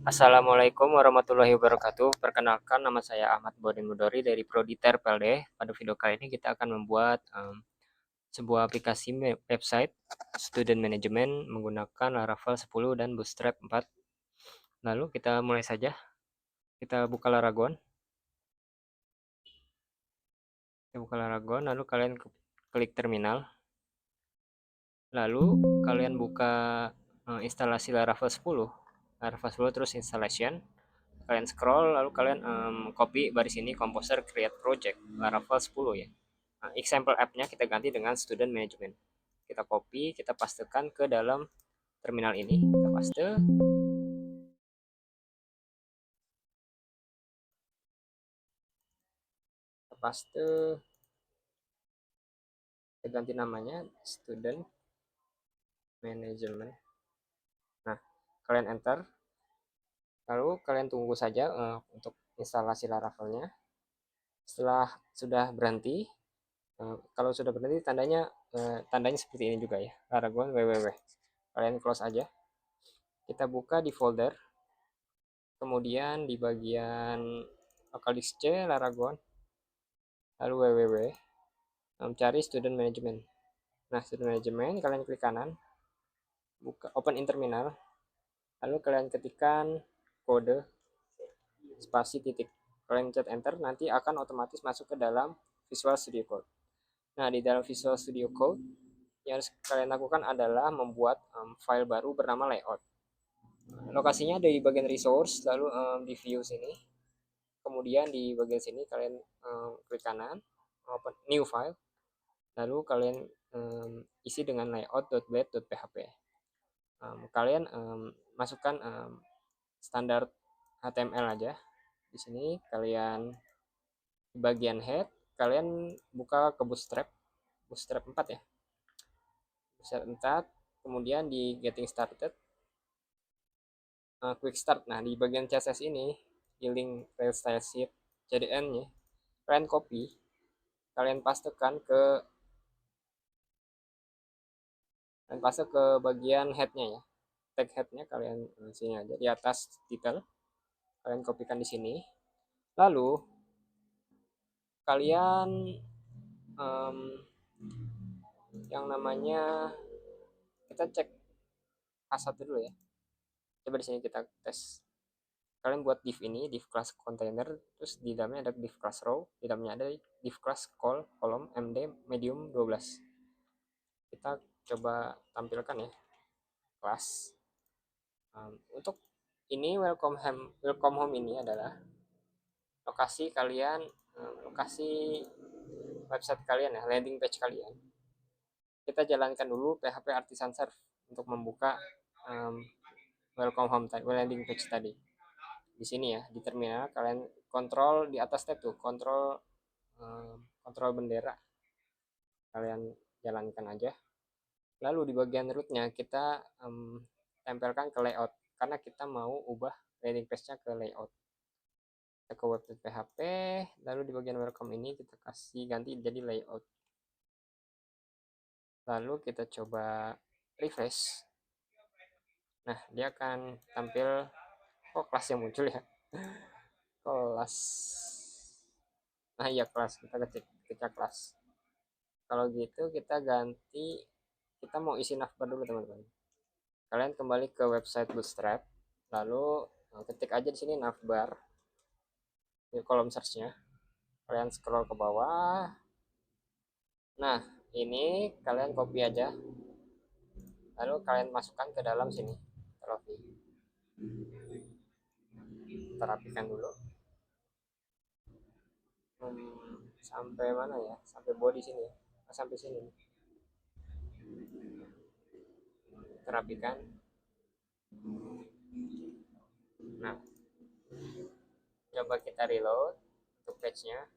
Assalamualaikum warahmatullahi wabarakatuh. Perkenalkan, nama saya Ahmad Bodin Mudori dari Prodi TERPLD. Pada video kali ini kita akan membuat sebuah aplikasi website student management menggunakan Laravel 10 dan Bootstrap 4. Lalu kita mulai saja. Kita buka Laragon. Lalu kalian klik terminal. Lalu kalian buka instalasi Laravel 10. Laravel 10 terus installation. Kalian scroll, lalu kalian copy baris ini composer create project Laravel 10 ya. Nah, example app-nya kita ganti dengan student management. Kita copy, kita pastekan ke dalam terminal ini. Kita paste. Kita paste. Kita ganti namanya student management. Nah, kalian enter. Lalu kalian tunggu saja untuk instalasi Laravelnya. Setelah sudah berhenti, kalau sudah berhenti tandanya seperti ini juga ya, Laragon www. Kalian close aja. Kita buka di folder, kemudian di bagian local disk C Laragon, lalu www, cari student management. Nah, student management kalian klik kanan, buka open in terminal, lalu kalian ketikkan kode spasi titik, kalian pencet enter, nanti akan otomatis masuk ke dalam Visual Studio Code. Nah, di dalam Visual Studio Code yang harus kalian lakukan adalah membuat file baru bernama layout. Lokasinya ada di bagian resource, lalu di view sini. Kemudian di bagian sini kalian klik kanan, open new file. Lalu kalian isi dengan layout.blade.php. Kalian masukkan standar HTML aja. Di sini kalian di bagian head kalian buka ke Bootstrap 4 ya. Bootstrap 4, kemudian di getting started, quick start. Nah, di bagian CSS ini di link file style sheet JDN-nya kalian copy, kalian pastekan ke bagian head-nya ya. Tag head-nya kalian sini aja di atas title. Kalian kopikan di sini. Lalu kalian yang namanya kita cek H1 dulu ya. Coba di sini kita tes. Kalian buat div ini, div class container, terus di dalamnya ada div class row, di dalamnya ada div class column md medium 12. Kita coba tampilkan ya kelas. Untuk ini welcome home ini adalah lokasi kalian, lokasi website kalian ya, landing page kalian. Kita jalankan dulu PHP Artisan Serve untuk membuka welcome home tadi, landing page tadi. Di sini ya, di terminal kalian kontrol di atas tab tuh, kontrol bendera. Kalian jalankan aja. Lalu di bagian rootnya kita tempelkan ke layout karena kita mau ubah landing page-nya ke layout. Kita ke website PHP, lalu di bagian welcome ini kita kasih ganti jadi layout. Lalu kita coba refresh. Nah, dia akan tampil, kelas yang muncul ya. Kelas. Nah, iya kelas, kita ketik kelas. Kalau gitu kita ganti, kita mau isi navbar dulu teman-teman. Kalian kembali ke website Bootstrap, lalu ketik aja di sini navbar di kolom search-nya. Kalian scroll ke bawah. Nah, ini kalian copy aja. Lalu kalian masukkan ke dalam sini. Kita rapikan dulu. Sampai mana ya? Sampai body sini ya. Sampai sini. Terapikan. Nah, coba kita reload untuk page-nya.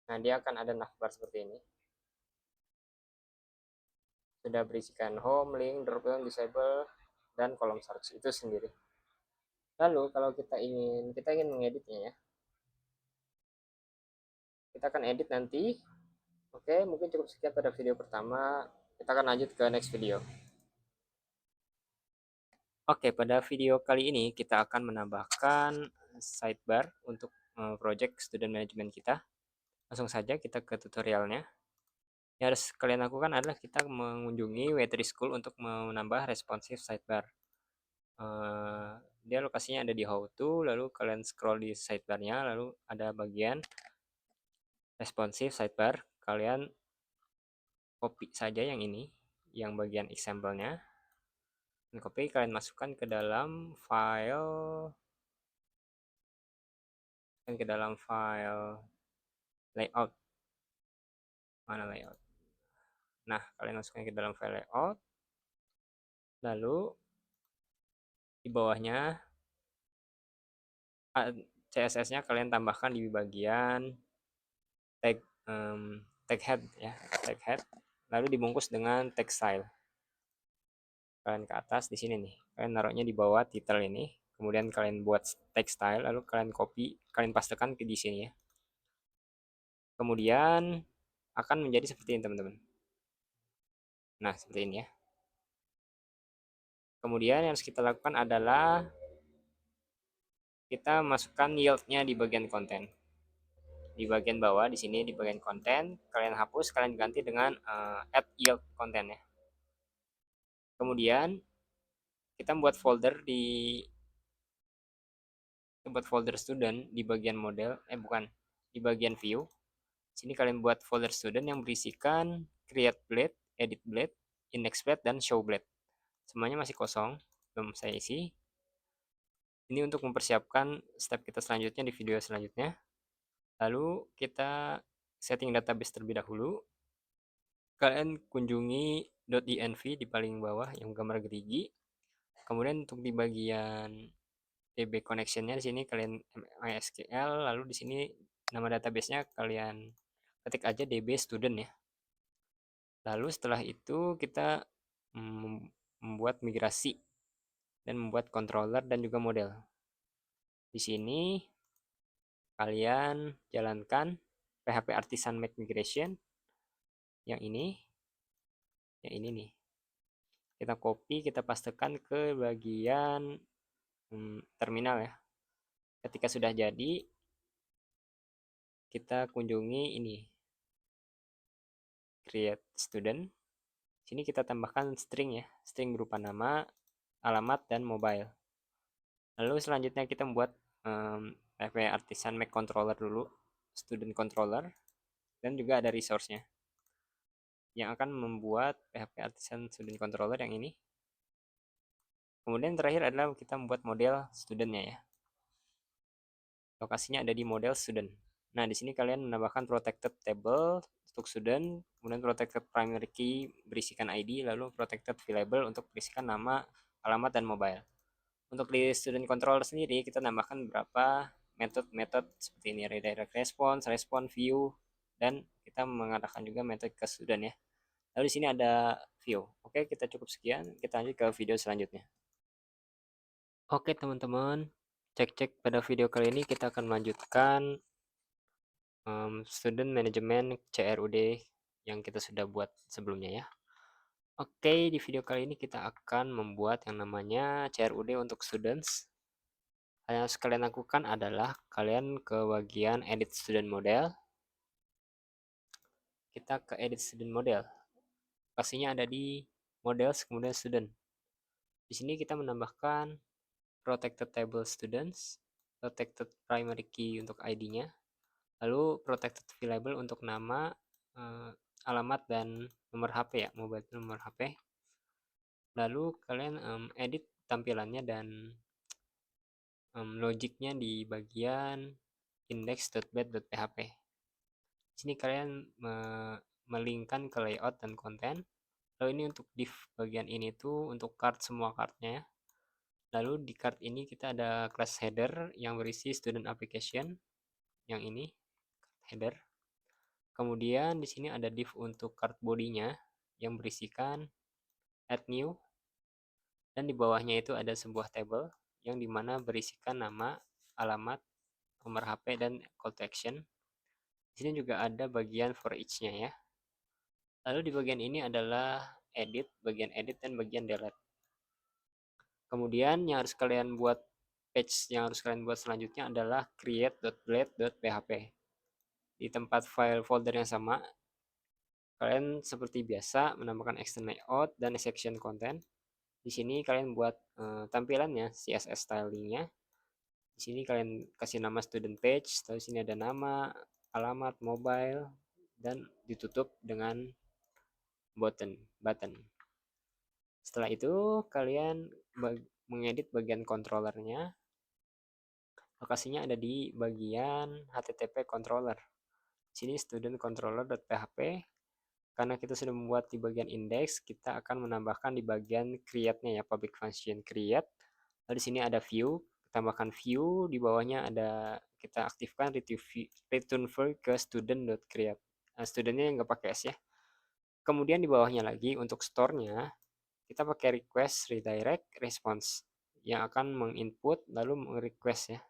Nah, dia akan ada navbar seperti ini. Sudah berisikan home, link, dropdown, disable, dan kolom search itu sendiri. Lalu kalau kita ingin mengeditnya ya, kita akan edit nanti. Oke, mungkin cukup sekian pada video pertama. Kita akan lanjut ke next video. Oke, pada video kali ini kita akan menambahkan sidebar untuk project student management kita. Langsung saja kita ke tutorialnya. Yang harus kalian lakukan adalah kita mengunjungi W3 School untuk menambah responsive sidebar. Dia lokasinya ada di how to, lalu kalian scroll di sidebarnya, lalu ada bagian responsive sidebar. Kalian copy saja yang ini, yang bagian example-nya. Dan copy kalian masukkan ke dalam file layout. Mana layout? Nah, kalian masukkan ke dalam file layout. Lalu di bawahnya CSS-nya kalian tambahkan di bagian tag tag head ya, tag head. Lalu dibungkus dengan text style. Kalian ke atas di sini nih. Kalian naruhnya di bawah title ini. Kemudian kalian buat text style, lalu kalian copy, kalian pastekan ke di sini ya. Kemudian akan menjadi seperti ini teman-teman. Nah, seperti ini ya. Kemudian yang harus kita lakukan adalah kita masukkan yield-nya di bagian konten. Di bagian bawah di sini di bagian konten, kalian hapus, kalian ganti dengan add yield konten ya. Kemudian kita buat folder student di bagian model, di bagian view. Sini kalian buat folder student yang berisikan create blade, edit blade, index blade, dan show blade. Semuanya masih kosong, belum saya isi. Ini untuk mempersiapkan step kita selanjutnya di video selanjutnya. Lalu kita setting database terlebih dahulu. Kalian kunjungi .env di paling bawah yang gambar gerigi. Kemudian untuk di bagian DB connection-nya di sini kalian MySQL, lalu di sini nama database-nya kalian ketik aja DB student ya. Lalu setelah itu kita membuat migrasi dan membuat controller dan juga model. Di sini kalian jalankan PHP Artisan Make Migration yang ini nih. Kita copy, kita pastekan ke bagian terminal ya. Ketika sudah jadi, kita kunjungi ini create student. Sini kita tambahkan string ya, string berupa nama, alamat, dan mobile. Lalu selanjutnya kita membuat PHP Artisan Make Controller dulu, student controller, dan juga ada resource-nya yang akan membuat PHP Artisan Student Controller yang ini. Kemudian terakhir adalah kita membuat model studentnya ya. Lokasinya ada di model student. Nah, di sini kalian menambahkan protected table untuk student, kemudian protected primary key berisikan ID, lalu protected variable untuk berisikan nama, alamat, dan mobile. Untuk di student controller sendiri, kita tambahkan beberapa metode seperti ini, redirect response, response view, dan kita mengadakan juga metode ke student ya. Lalu di sini ada view. Oke, kita cukup sekian. Kita lanjut ke video selanjutnya. Oke, teman-teman. Cek-cek pada video kali ini kita akan melanjutkan student management CRUD yang kita sudah buat sebelumnya ya. Oke, di video kali ini kita akan membuat yang namanya CRUD untuk students. Yang harus kalian lakukan adalah kalian ke bagian edit student model. Kita ke edit student model. Pastinya ada di models kemudian student. Di sini kita menambahkan protected table students, protected primary key untuk ID-nya, lalu protected variable untuk nama, alamat, dan nomor HP ya, mobile nomor HP. Lalu kalian edit tampilannya dan logiknya di bagian index.bat.php. Di sini kalian melingkan ke layout dan konten. Lalu ini untuk div bagian ini tuh untuk card semua cardnya. Lalu di card ini kita ada class header yang berisi student application yang ini header. Kemudian di sini ada div untuk card body-nya yang berisikan add new, dan di bawahnya itu ada sebuah table yang dimana berisikan nama, alamat, nomor HP, dan call to action. Di sini juga ada bagian for each-nya ya. Lalu di bagian ini adalah edit, bagian edit, dan bagian delete. Kemudian yang harus kalian buat page yang harus kalian buat selanjutnya adalah create.blade.php. Di tempat file folder yang sama, kalian seperti biasa menambahkan extend layout dan section content. Di sini kalian buat tampilannya, CSS stylingnya. Di sini kalian kasih nama student page, lalu sini ada nama, alamat, mobile, dan ditutup dengan button. Setelah itu kalian mengedit bagian controllernya. Lokasinya ada di bagian HTTP controller. Sini student controller.php. Karena kita sudah membuat di bagian index, kita akan menambahkan di bagian create-nya ya, public function create. Lalu di sini ada view, tambahkan view, di bawahnya ada kita aktifkan return value ke student.create. Nah, studentnya nggak pakai S ya. Kemudian di bawahnya lagi untuk store-nya, kita pakai request redirect response yang akan menginput lalu request ya.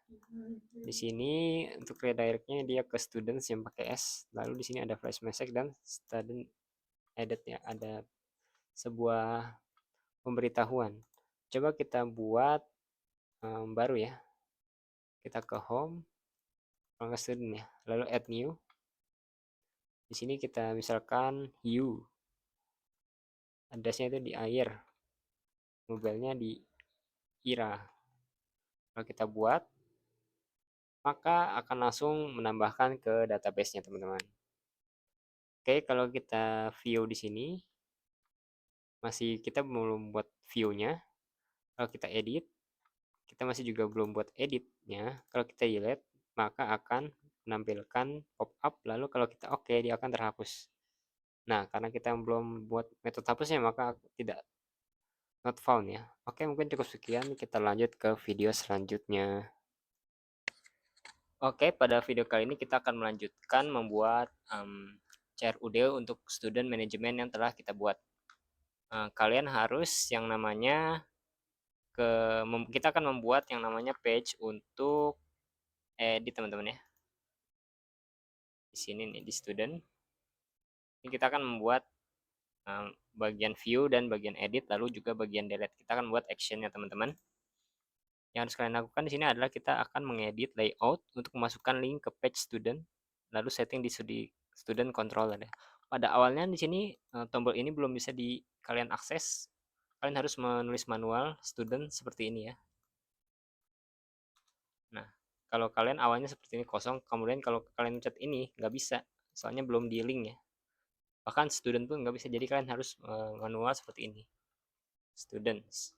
Di sini untuk redirectnya dia ke students yang pakai S. Lalu di sini ada flash message dan student edit ya, ada sebuah pemberitahuan. Coba kita buat baru ya. Kita ke home, ke student ya. Lalu add new. Di sini kita misalkan you. Addressnya itu di air. Mobilenya di Ira. Kalau kita buat, maka akan langsung menambahkan ke database-nya teman-teman. Oke, kalau kita view di sini, masih kita belum buat view-nya. Kalau kita edit, kita masih juga belum buat editnya. Kalau kita delete, maka akan menampilkan pop-up, lalu kalau kita oke, dia akan terhapus. Nah, karena kita belum buat metode hapusnya, maka tidak not found ya. Oke, mungkin cukup sekian, kita lanjut ke video selanjutnya. Oke, pada video kali ini kita akan melanjutkan membuat CRUD untuk student management yang telah kita buat. Kalian harus yang namanya kita akan membuat yang namanya page untuk edit teman-teman ya. Di sini nih di student. Ini kita akan membuat bagian view dan bagian edit, lalu juga bagian delete. Kita akan buat actionnya teman-teman. Yang harus kalian lakukan di sini adalah kita akan mengedit layout untuk memasukkan link ke page student, lalu setting di student controller ya. Pada awalnya di sini tombol ini belum bisa kalian akses. Kalian harus menulis manual student seperti ini ya. Nah, kalau kalian awalnya seperti ini kosong, kemudian kalau kalian pencet ini nggak bisa, soalnya belum di link ya. Bahkan student pun nggak bisa, jadi kalian harus manual seperti ini. Students.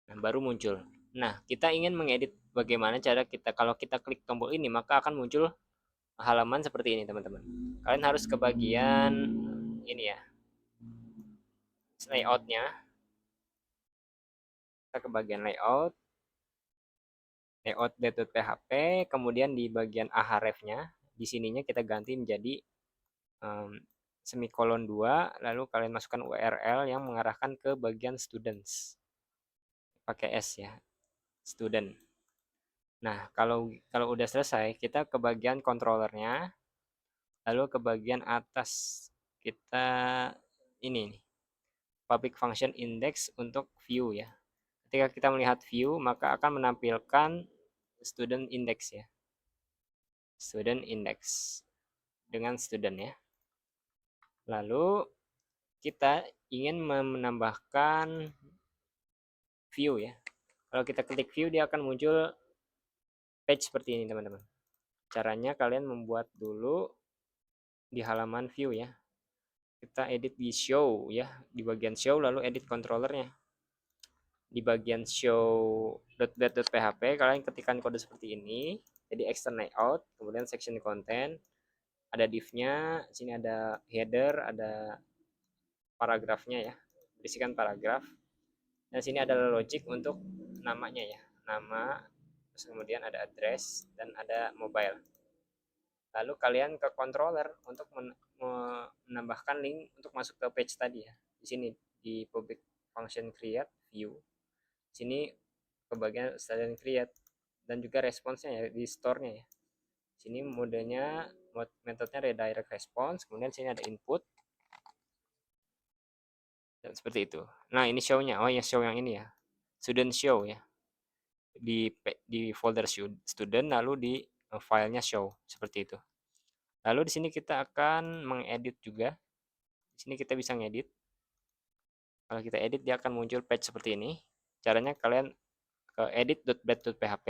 Nah, baru muncul. Nah, kita ingin mengedit bagaimana cara kita, kalau kita klik tombol ini, maka akan muncul halaman seperti ini, teman-teman. Kalian harus ke bagian ini ya, layoutnya. Kita ke bagian layout, layout.php, kemudian di bagian ahref-nya, di sininya kita ganti menjadi semikolon 2, lalu kalian masukkan URL yang mengarahkan ke bagian students. Pakai S ya, student. Nah, kalau udah selesai, kita ke bagian controllernya, lalu ke bagian atas kita ini nih, public function index untuk view ya. Ketika kita melihat view, maka akan menampilkan student index ya. Student index dengan student ya. Lalu kita ingin menambahkan view ya. Kalau kita klik view, dia akan muncul page seperti ini teman-teman. Caranya kalian membuat dulu di halaman view ya. Kita edit di show ya, di bagian show, lalu edit controllernya. Di bagian show.php kalian ketikkan kode seperti ini. Jadi extend layout, kemudian section content, ada div-nya, sini ada header, ada paragrafnya ya, berisikan paragraf. Dan sini ada logic untuk namanya ya, nama, terus kemudian ada address dan ada mobile. Lalu kalian ke controller untuk menambahkan link untuk masuk ke page tadi ya. Di sini di public function create view. Sini ke bagian student create dan juga responsnya ya di store-nya ya. Sini modenya metodenya redirect response, kemudian sini ada input. seperti itu. Nah, ini show-nya. Oh ya, show yang ini ya. Student show ya. Di folder student lalu di filenya show seperti itu. Lalu di sini kita akan mengedit juga. Di sini kita bisa ngedit. Kalau kita edit dia akan muncul page seperti ini. Caranya kalian ke edit.bat.php,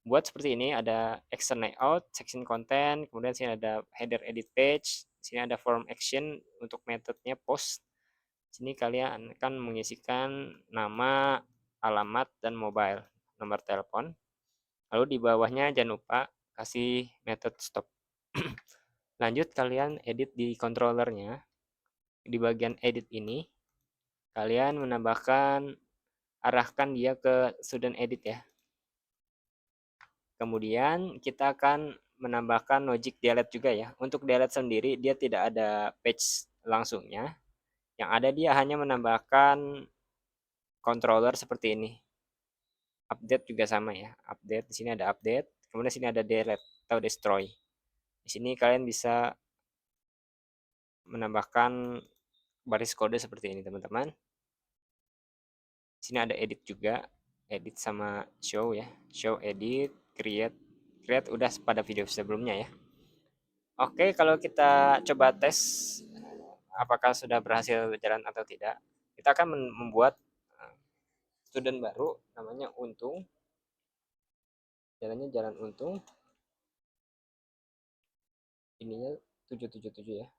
buat seperti ini, ada action layout, section content, kemudian sini ada header edit page, sini ada form action untuk metodenya post. Sini kalian akan mengisikan nama, alamat, dan mobile, nomor telepon. Lalu di bawahnya jangan lupa kasih method stop. Lanjut kalian edit di controllernya. Di bagian edit ini, kalian menambahkan, arahkan dia ke student edit ya. Kemudian kita akan menambahkan logic delete juga ya. Untuk delete sendiri dia tidak ada page langsungnya. Yang ada dia hanya menambahkan controller seperti ini. Update juga sama ya. Update, di sini ada update, kemudian di sini ada delete atau destroy. Di sini kalian bisa menambahkan baris kode seperti ini teman-teman. Di sini ada edit juga, edit sama show ya. Show, edit, create. Create udah pada video sebelumnya ya. Oke, kalau kita coba tes apakah sudah berhasil berjalan atau tidak, kita akan membuat student baru namanya Untung. Jalannya jalan Untung. Ininya 777 ya.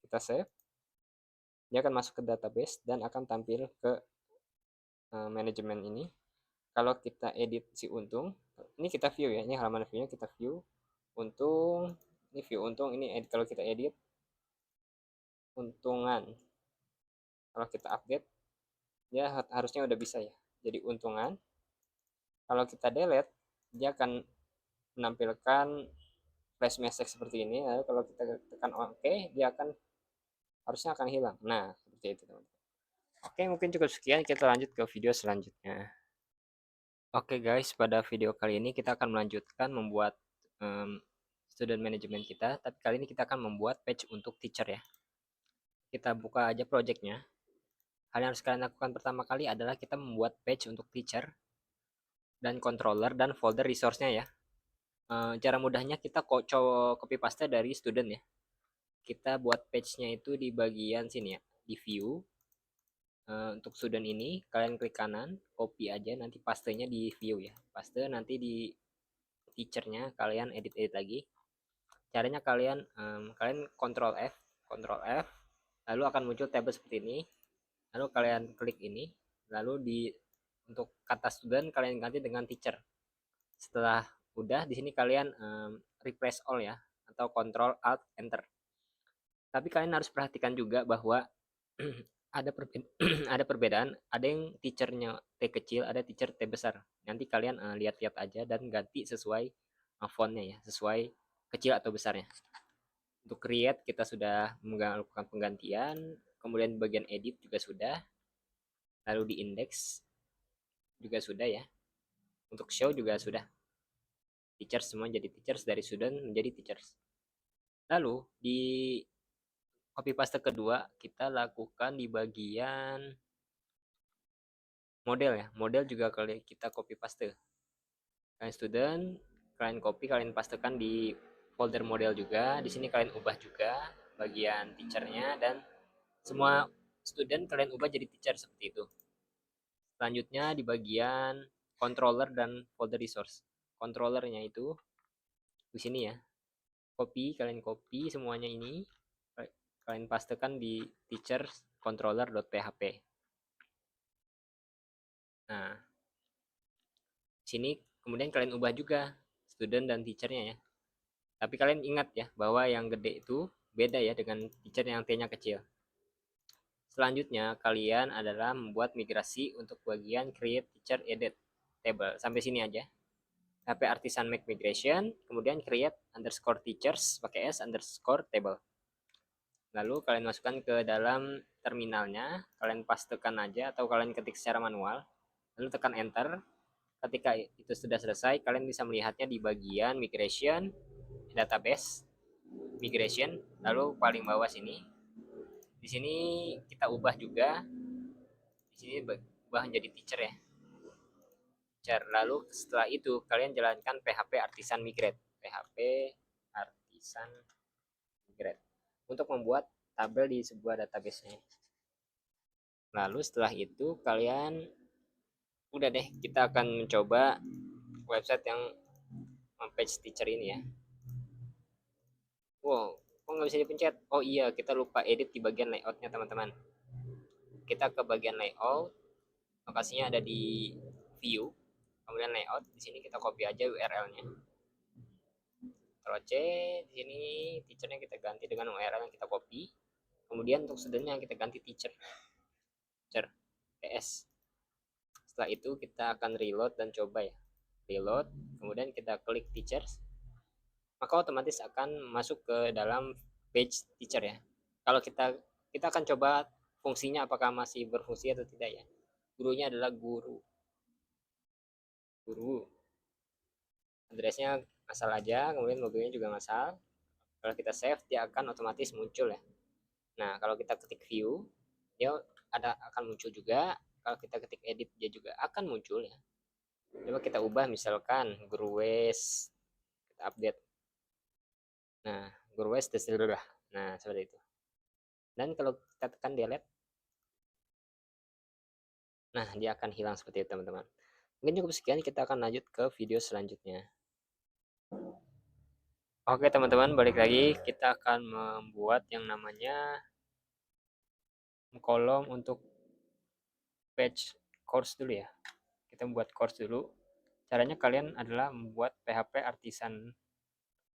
Kita save. Dia akan masuk ke database dan akan tampil ke manajemen ini. Kalau kita edit si Untung, ini kita view ya. Ini halaman view-nya kita view. Untung, ini view Untung, ini edit, kalau kita edit Untungan. Kalau kita update, dia harusnya udah bisa ya. Jadi Untungan. Kalau kita delete, dia akan menampilkan flash message seperti ini. Lalu kalau kita tekan OK, dia akan harusnya akan hilang. Nah, seperti itu teman-teman. Oke, mungkin cukup sekian. Kita lanjut ke video selanjutnya. Oke guys, pada video kali ini kita akan melanjutkan membuat student management kita. Tapi kali ini kita akan membuat page untuk teacher ya. Kita buka aja projectnya. Hal yang harus kalian lakukan pertama kali adalah kita membuat page untuk teacher dan controller dan folder resource-nya ya. Cara mudahnya kita copy paste dari student ya. Kita buat page-nya itu di bagian sini ya, di view. Untuk student ini kalian klik kanan, copy aja, nanti pastenya di view ya. Paste nanti di teacher-nya kalian edit lagi. Caranya kalian Ctrl F, lalu akan muncul tabel seperti ini. Lalu kalian klik ini, lalu untuk kata student kalian ganti dengan teacher. Setelah udah, di sini kalian refresh all ya, atau Ctrl Alt Enter. Tapi kalian harus perhatikan juga bahwa ada perbedaan, ada yang teachernya T kecil, ada teacher T besar. Nanti kalian lihat-lihat aja dan ganti sesuai fontnya ya, sesuai kecil atau besarnya. Untuk create kita sudah melakukan penggantian, kemudian bagian edit juga sudah, lalu di index juga sudah ya. Untuk show juga sudah. Teachers semua jadi teachers, dari student menjadi teachers. Lalu di copy paste kedua kita lakukan di bagian model ya. Model juga kalau kita copy paste. Kalian student, kalian copy, kalian pastekan di folder model juga. Di sini kalian ubah juga bagian teachernya dan semua student kalian ubah jadi teacher seperti itu. Selanjutnya di bagian controller dan folder resource. Controllernya itu di sini ya. Kalian copy semuanya ini, kalian pastekan di teacher controller.php. Nah, sini kemudian kalian ubah juga student dan teachernya ya. Tapi kalian ingat ya bahwa yang gede itu beda ya dengan teacher yang T-nya kecil. Selanjutnya kalian adalah membuat migrasi untuk bagian create teacher edit table. Sampai sini aja. HP Artisan make migration, kemudian create underscore teachers pakai S underscore table. Lalu kalian masukkan ke dalam terminalnya, kalian pastekan aja atau kalian ketik secara manual, lalu tekan enter. Ketika itu sudah selesai, kalian bisa melihatnya di bagian migration, database, migration, lalu paling bawah sini Di sini kita ubah juga. Di sini ubah menjadi teacher ya. Teacher. Lalu setelah itu kalian jalankan PHP Artisan Migrate. PHP Artisan Migrate untuk membuat tabel di sebuah database-nya. Lalu setelah itu kalian udah deh, kita akan mencoba website yang page teacher ini ya. Wow, kok nggak bisa dipencet? Oh iya, kita lupa edit di bagian layoutnya teman-teman. Kita ke bagian layout, lokasinya ada di view, kemudian layout. Di sini kita copy aja URL-nya. Ctrl C, di sini teachernya kita ganti dengan URL yang kita copy. Kemudian untuk studentnya kita ganti teacher TS. Setelah itu kita akan reload dan coba ya. Reload, kemudian kita klik teachers, maka otomatis akan masuk ke dalam page teacher ya. Kalau kita akan coba fungsinya apakah masih berfungsi atau tidak ya. Gurunya adalah guru. Addressnya asal aja, kemudian logonya juga asal. Kalau kita save, dia akan otomatis muncul ya. Nah, kalau kita ketik view, dia akan muncul juga. Kalau kita ketik edit, dia juga akan muncul ya. Coba kita ubah misalkan guru Wes, kita update. Nah, guru Wes terserah. Nah, seperti itu. Dan kalau kita tekan delete, nah dia akan hilang seperti itu teman-teman. Mungkin cukup sekian, kita akan lanjut ke video selanjutnya. Oke teman-teman, balik lagi. Kita akan membuat yang namanya kolom untuk page course dulu ya. Kita membuat course dulu. Caranya kalian adalah membuat PHP Artisan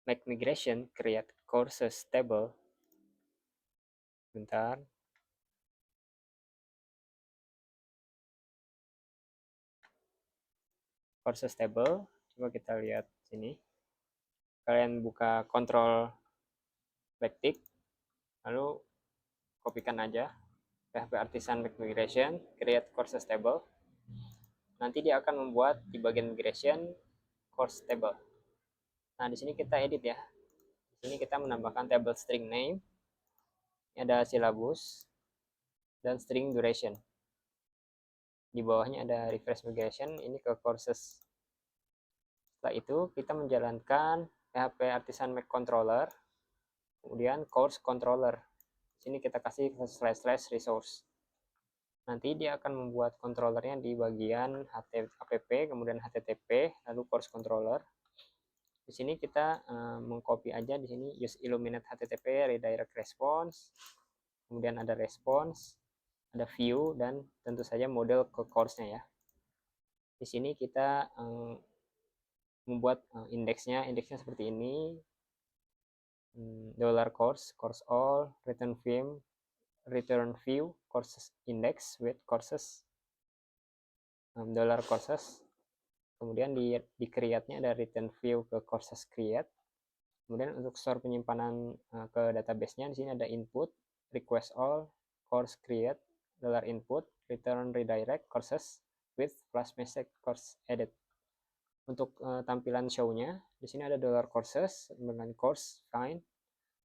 Make Migration Create Courses Table. Bentar. Courses Table. Coba kita lihat sini. Kalian buka Ctrl backtick, lalu kopikan aja PHP Artisan Make Migration Create Courses Table. Nanti dia akan membuat di bagian migration course table. Nah, di sini kita edit ya. Di sini kita menambahkan table string name, ini ada syllabus dan string duration. Di bawahnya ada refresh migration, ini ke courses. Setelah itu kita menjalankan PHP Artisan Make Controller, kemudian course controller. Di sini kita kasih // resource. Nanti dia akan membuat controllernya di bagian app, kemudian http, lalu course controller. Di sini kita mengcopy aja di sini use illuminate http redirect response, kemudian ada response, ada view, dan tentu saja model ke course-nya ya. Di sini kita membuat indeksnya seperti ini. $course, course all, return view, courses index with courses, $courses. Kemudian di create-nya ada return view ke courses create. Kemudian untuk store penyimpanan ke database-nya, di sini ada input, request all, course create, $input, return redirect courses with flash message course edit. Untuk tampilan show-nya, di sini ada $courses dengan course find,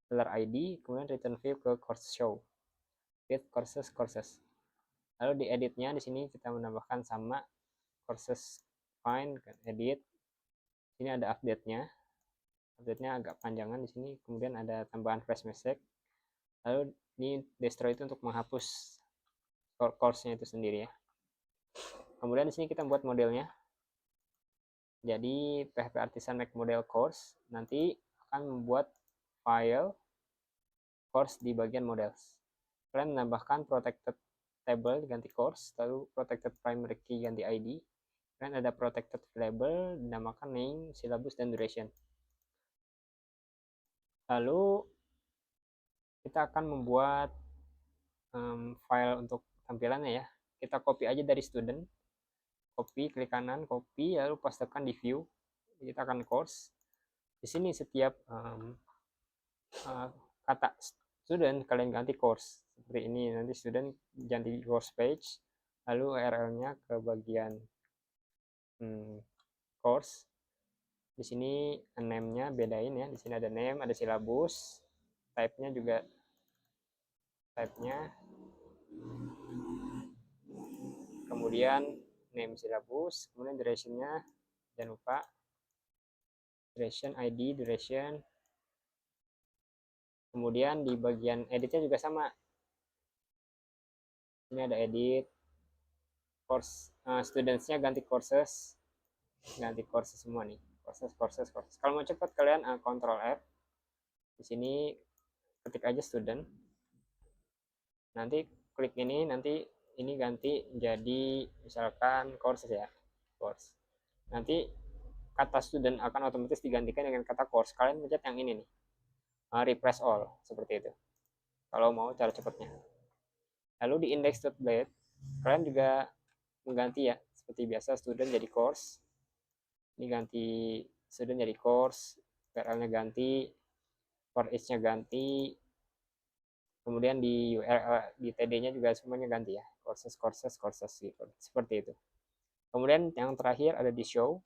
$id, kemudian return view ke course show with courses. Lalu di edit-nya di sini kita menambahkan sama courses find, edit. Sini ada update-nya. Update-nya agak panjangan di sini. Kemudian ada tambahan flash message. Lalu ini destroy itu untuk menghapus course-nya itu sendiri ya. Kemudian di sini kita buat modelnya. Jadi PHP Artisan Make Model Course nanti akan membuat file course di bagian models. Kalian menambahkan protected table ganti course, lalu protected primary key ganti ID. Kemudian ada protected variable dinamakan name, syllabus, dan duration. Lalu kita akan membuat file untuk tampilannya ya. Kita copy aja dari student, copy, klik kanan, copy, lalu pastekan di view. Kita akan course. Di sini setiap kata student kalian ganti course seperti ini. Nanti student ganti course page, lalu URL-nya ke bagian course. Di sini name-nya bedain ya. Di sini ada name, ada syllabus, type-nya juga type-nya, kemudian name syllabus, kemudian duration-nya, jangan lupa duration ID, duration, kemudian di bagian editnya juga sama, ini ada edit, course, students-nya ganti courses semua nih, courses. Kalau mau cepat kalian Ctrl F, di sini ketik aja student, nanti klik ini, nanti ini ganti jadi misalkan courses ya, course. Nanti kata student akan otomatis digantikan dengan kata course. Kalian pencet yang ini nih, refresh all, seperti itu kalau mau cara cepatnya. Lalu di index.blade kalian juga mengganti ya, seperti biasa student jadi course, ini ganti student jadi course, URL-nya ganti, for each-nya ganti, kemudian di URL, di TD-nya juga semuanya ganti ya, courses gitu, seperti itu. Kemudian yang terakhir ada di show,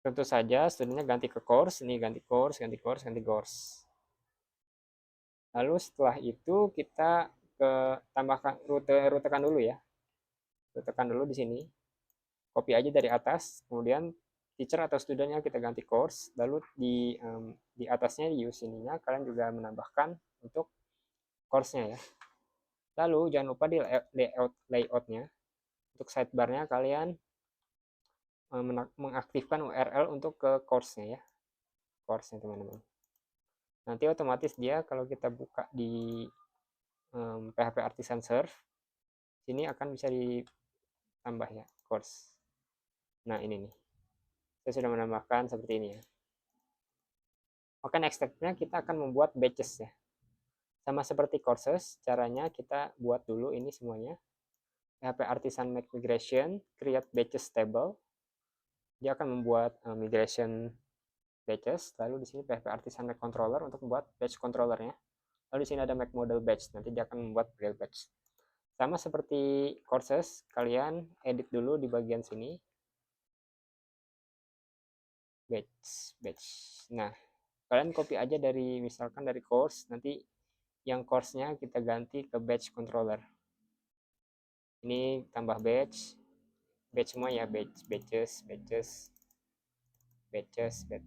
tentu saja studentnya ganti ke course, ini ganti course. Lalu setelah itu kita ke tambahkan rutekan dulu ya, rutekan dulu di sini, copy aja dari atas, kemudian teacher atau studentnya kita ganti course, lalu di atasnya di use ininya kalian juga menambahkan untuk course-nya ya. Lalu jangan lupa di layout-nya, untuk sidebar-nya kalian mengaktifkan URL untuk ke course-nya ya, course-nya teman-teman. Nanti otomatis dia kalau kita buka di PHP Artisan Serve, sini akan bisa ditambah ya, course. Nah ini nih, saya sudah menambahkan seperti ini ya. Oke, next step-nya kita akan membuat batches ya. Sama seperti courses, caranya kita buat dulu ini semuanya. PHP Artisan Make Migration, create batches table. Dia akan membuat migration batches. Lalu di sini PHP Artisan Make Controller untuk membuat batch controllernya. Lalu di sini ada Make Model Batch. Nanti dia akan membuat real batch. Sama seperti courses, kalian edit dulu di bagian sini. Batch. Nah, kalian copy aja dari misalkan dari course, nanti yang course-nya kita ganti ke batch controller. Ini tambah batch semua ya, batches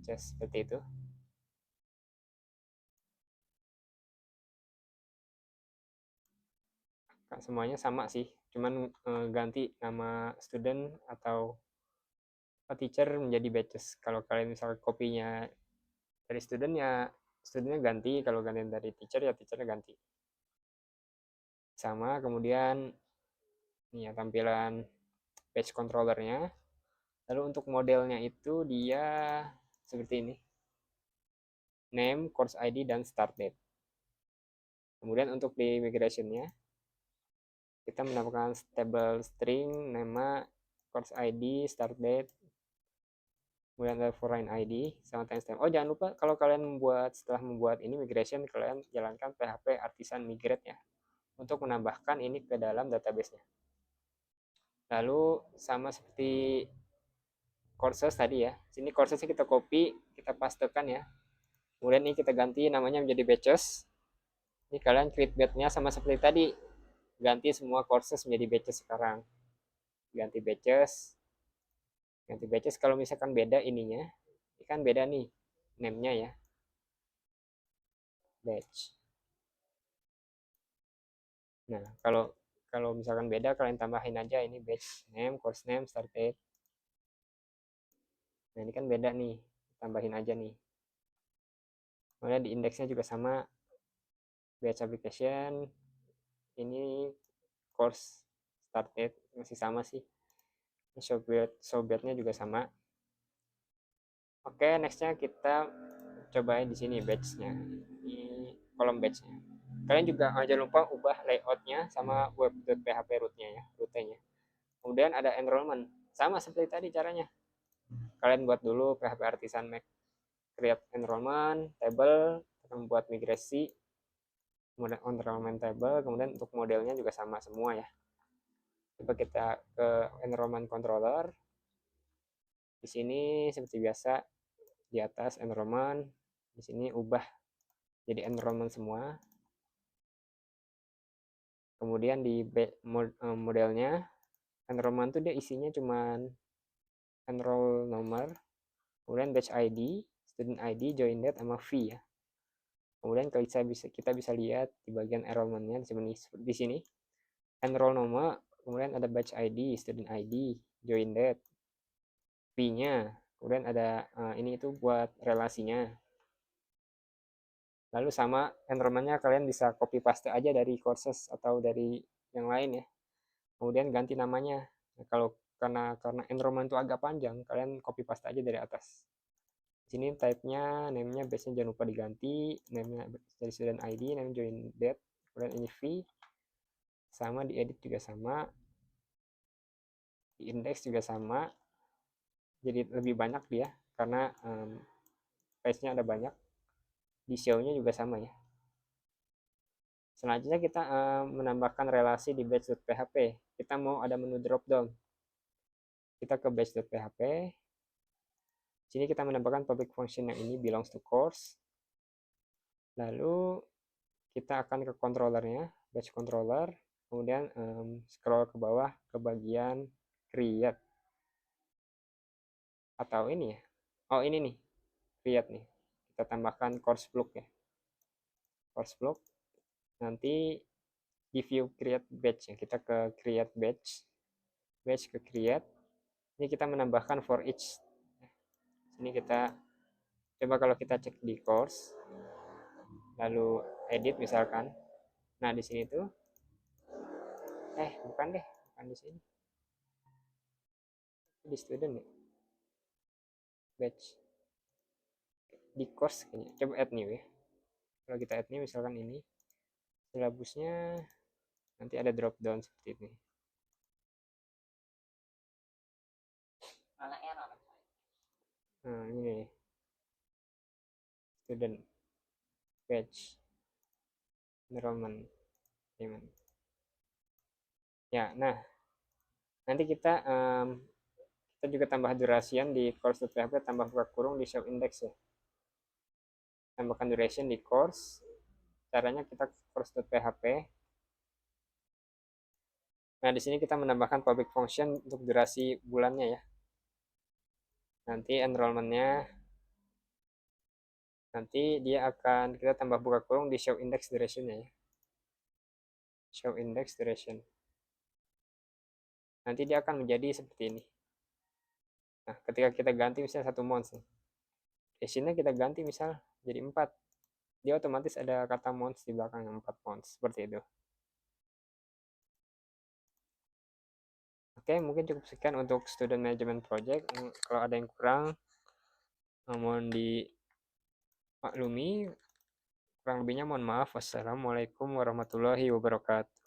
seperti itu. Semuanya sama sih, cuman ganti nama student atau teacher menjadi batches. Kalau kalian misalnya kopinya dari student ya studentnya ganti, kalau ganti dari teacher ya teachernya ganti. Sama, kemudian ini ya tampilan batch controllernya. Lalu untuk modelnya itu dia seperti ini, name, course ID, dan start date. Kemudian untuk di migration-nya kita menambahkan table string, nama, course ID, start date, kemudian ada foreign ID sama timestamp. Oh jangan lupa kalau kalian setelah membuat ini migration, kalian jalankan PHP Artisan Migrate ya, untuk menambahkan ini ke dalam database-nya. Lalu sama seperti courses tadi ya, sini coursesnya kita copy, kita pastekan ya. Kemudian ini kita ganti namanya menjadi batches. Ini kalian create batch-nya sama seperti tadi, ganti semua courses menjadi batches sekarang. Ganti batches. Kalau misalkan beda ininya, ini kan beda nih name-nya ya, batch. Nah, kalau misalkan beda, kalian tambahin aja ini batch name, course name, start date. Nah, ini kan beda nih, tambahin aja nih. Kemudian di indeksnya juga sama, batch application, ini course start date masih sama sih. Show batch-nya juga sama. Oke, nextnya kita cobain di sini batch-nya, di kolom batch-nya. Kalian juga jangan lupa ubah layout-nya sama web.php root-nya ya, rutenya. Kemudian ada enrollment, sama seperti tadi caranya. Kalian buat dulu PHP Artisan Make create enrollment table, membuat migrasi, kemudian enrollment table, kemudian untuk modelnya juga sama semua ya. Coba kita ke enrollment controller. Di sini seperti biasa di atas enrollment, di sini ubah jadi enrollment semua. kemudian di modelnya enrollment tuh dia isinya cuman enroll nomor, kemudian batch ID, student ID, join date, sama fee ya. Kemudian kita bisa lihat di bagian enrollment-nya di sini enroll nomor, kemudian ada batch ID, student ID, join date, fee-nya, kemudian ada ini itu buat relasinya. Lalu sama enrollment-nya kalian bisa copy paste aja dari courses atau dari yang lain ya. Kemudian ganti namanya. Nah, karena enrollment itu agak panjang, kalian copy paste aja dari atas. Di sini type-nya, name-nya, base-nya jangan lupa diganti, name-nya dari student ID, name join date, kemudian ini fee, sama di edit juga sama, di index juga sama, jadi lebih banyak dia karena page-nya ada banyak, di show-nya juga sama ya. Selanjutnya kita menambahkan relasi di batch.php. Kita mau ada menu drop down. Kita ke batch.php. Sini kita menambahkan public function yang ini belongs to course. Lalu kita akan ke controllernya, batch controller. Kemudian scroll ke bawah ke bagian create. Atau ini ya. Oh ini nih, create nih. Kita tambahkan course block ya. Course block. Nanti di view create batch ya. Kita ke create batch. Batch ke create. Ini kita menambahkan for each. Ini kita coba kalau kita cek di course, lalu edit misalkan. Nah di sini tuh, bukan deh, bukan di sini. Di student ya, batch. Di course kayaknya. Coba add new ya. Kalau kita add new misalkan ini, silabusnya nanti ada drop down seperti ini. Nah ini student batch enrollment payment. Ya, nah nanti kita juga tambah duration di course.php, tambah buka kurung di show index ya. Tambahkan duration di course. Caranya kita course.php. Nah, di sini kita menambahkan public function untuk durasi bulannya ya. Nanti enrollment-nya nanti dia akan kita tambah buka kurung di show index duration-nya ya. Show index duration. Nanti dia akan menjadi seperti ini. Nah, ketika kita ganti misalnya 1 months nih. Duration-nya kita ganti misal jadi 4. Dia otomatis ada kata months di belakang yang 4 months seperti itu. Oke, mungkin cukup sekian untuk student management project. Kalau ada yang kurang, mohon dimaklumi. Kurang lebihnya mohon maaf. Wassalamualaikum warahmatullahi wabarakatuh.